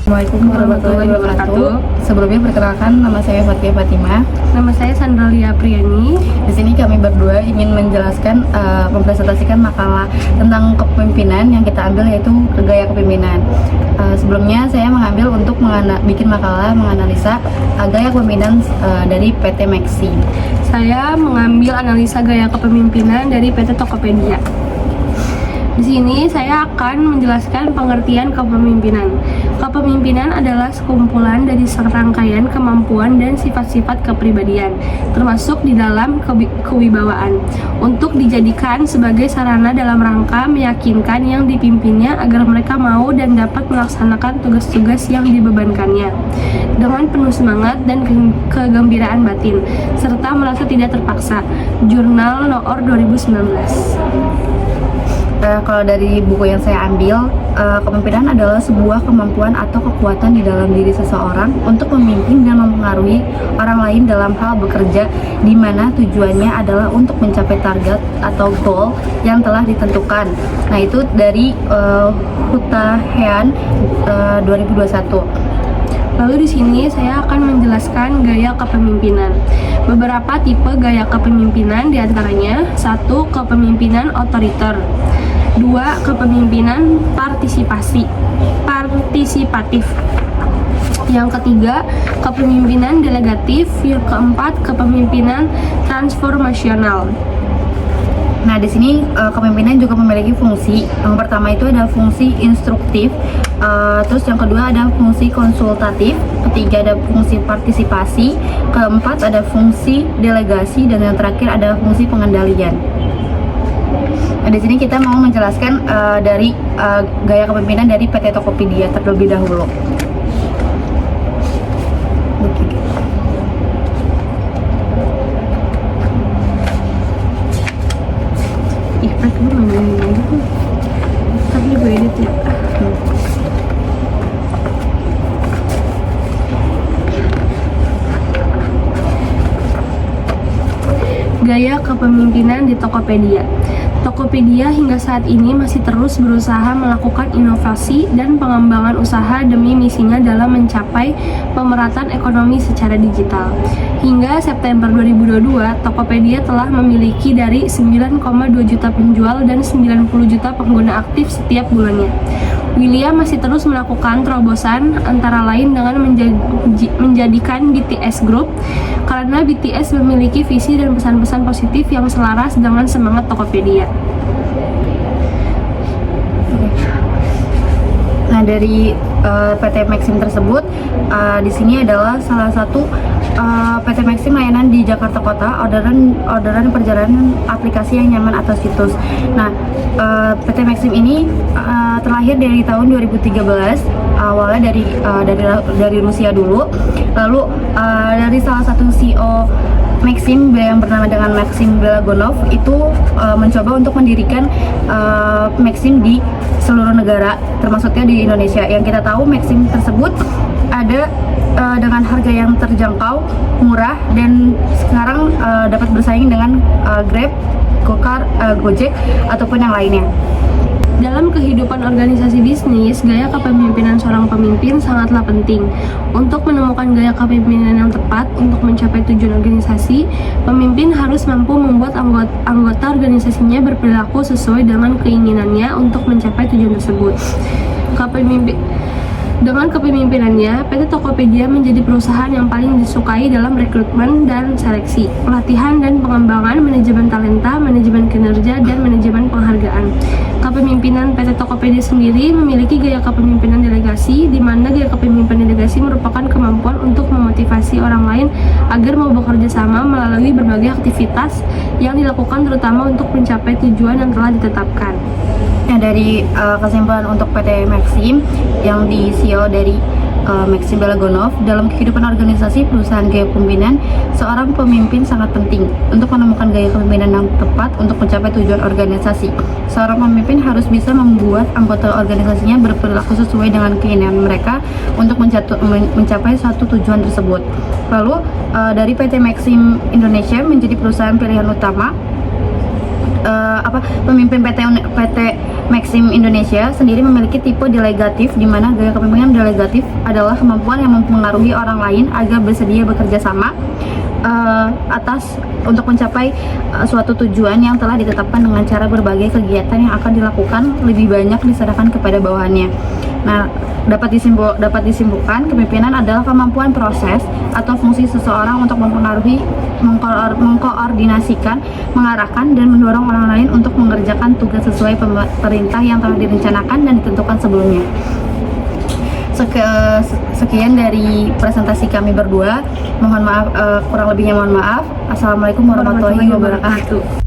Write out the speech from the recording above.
Assalamualaikum warahmatullahi wabarakatuh. Sebelumnya perkenalkan, nama saya Fatia Fatimah. Nama saya Sandralia Priani. Di sini kami berdua ingin menjelaskan, mempresentasikan makalah tentang kepemimpinan yang kita ambil, yaitu gaya kepemimpinan. Sebelumnya saya mengambil untuk bikin makalah menganalisa gaya kepemimpinan dari PT Maxim. Saya mengambil analisa gaya kepemimpinan dari PT Tokopedia. Di sini saya akan menjelaskan pengertian kepemimpinan. Kepemimpinan adalah sekumpulan dari serangkaian kemampuan dan sifat-sifat kepribadian, termasuk di dalam kewibawaan, untuk dijadikan sebagai sarana dalam rangka meyakinkan yang dipimpinnya agar mereka mau dan dapat melaksanakan tugas-tugas yang dibebankannya dengan penuh semangat dan kegembiraan batin, serta merasa tidak terpaksa. Jurnal Noor 2019. Kalau dari buku yang saya ambil, kepemimpinan adalah sebuah kemampuan atau kekuatan di dalam diri seseorang untuk memimpin dan mempengaruhi orang lain dalam hal bekerja, di mana tujuannya adalah untuk mencapai target atau goal yang telah ditentukan. Nah, itu dari Huta Hean 2021. Lalu di sini saya akan menjelaskan gaya kepemimpinan. Beberapa tipe gaya kepemimpinan diantaranya: 1. Kepemimpinan otoriter. 2. Kepemimpinan partisipatif. Yang ketiga, kepemimpinan delegatif. Yang keempat, kepemimpinan transformasional. Nah, di sini kepemimpinan juga memiliki fungsi. Yang pertama itu ada fungsi instruktif, terus yang kedua ada fungsi konsultatif, ketiga ada fungsi partisipasi, keempat ada fungsi delegasi, dan yang terakhir ada fungsi pengendalian. Nah, di sini kita mau menjelaskan dari gaya kepemimpinan dari PT Tokopedia terlebih dahulu. Gaya kepemimpinan di Tokopedia. Tokopedia hingga saat ini masih terus berusaha melakukan inovasi dan pengembangan usaha demi misinya dalam mencapai pemerataan ekonomi secara digital. Hingga September 2022, Tokopedia telah memiliki dari 9,2 juta penjual dan 90 juta pengguna aktif setiap bulannya. William masih terus melakukan terobosan, antara lain dengan menjadikan BTS Group, karena BTS memiliki visi dan pesan-pesan positif yang selaras dengan semangat Tokopedia. Nah, dari PT Maxim tersebut, di sini adalah salah satu PT Maxim layanan di Jakarta Kota, orderan perjalanan aplikasi yang nyaman atau situs. Nah, PT Maxim ini terlahir dari tahun 2013, awalnya dari Rusia dulu. Lalu dari salah satu CEO Maxim yang bernama dengan Maxim Belagonov itu mencoba untuk mendirikan Maxim di seluruh negara, termasuknya di Indonesia. Yang kita tahu Maxim tersebut ada dengan harga yang terjangkau, murah, dan sekarang dapat bersaing dengan Grab, Gokar, Gojek, ataupun yang lainnya. Dalam kehidupan organisasi bisnis, gaya kepemimpinan seorang pemimpin sangatlah penting. Untuk menemukan gaya kepemimpinan yang tepat untuk mencapai tujuan organisasi, pemimpin harus mampu membuat anggota organisasinya berperilaku sesuai dengan keinginannya untuk mencapai tujuan tersebut. Dengan kepemimpinannya, PT Tokopedia menjadi perusahaan yang paling disukai dalam rekrutmen dan seleksi, pelatihan dan pengembangan, manajemen talenta, manajemen kinerja, dan manajemen penghargaan. Kepemimpinan PT Tokopedia sendiri memiliki gaya kepemimpinan delegasi, di mana gaya kepemimpinan delegasi merupakan kemampuan untuk memotivasi orang lain agar mau bekerja sama melalui berbagai aktivitas yang dilakukan terutama untuk mencapai tujuan yang telah ditetapkan. Nah, dari kesimpulan untuk PT Maxim yang di CEO dari Maxim Belagonov, dalam kehidupan organisasi perusahaan gaya kepemimpinan, seorang pemimpin sangat penting untuk menemukan gaya kepemimpinan yang tepat untuk mencapai tujuan organisasi. Seorang pemimpin harus bisa membuat anggota organisasinya berperilaku sesuai dengan keinginan mereka untuk mencapai suatu tujuan tersebut. Lalu dari PT Maxim Indonesia menjadi perusahaan pilihan utama pemimpin PT Maxim Indonesia sendiri memiliki tipe delegatif, di mana gaya kepemimpinan delegatif adalah kemampuan yang mempengaruhi orang lain agar bersedia bekerja sama untuk mencapai suatu tujuan yang telah ditetapkan dengan cara berbagai kegiatan yang akan dilakukan lebih banyak diserahkan kepada bawahannya. Nah, dapat disimpulkan kepemimpinan adalah kemampuan proses atau fungsi seseorang untuk mempengaruhi, mengkoordinasikan, mengarahkan, dan mendorong orang lain untuk mengerjakan tugas sesuai perintah yang telah direncanakan dan ditentukan sebelumnya. Sekian dari presentasi kami berdua. Mohon maaf, kurang lebihnya mohon maaf. Assalamualaikum warahmatullahi wabarakatuh.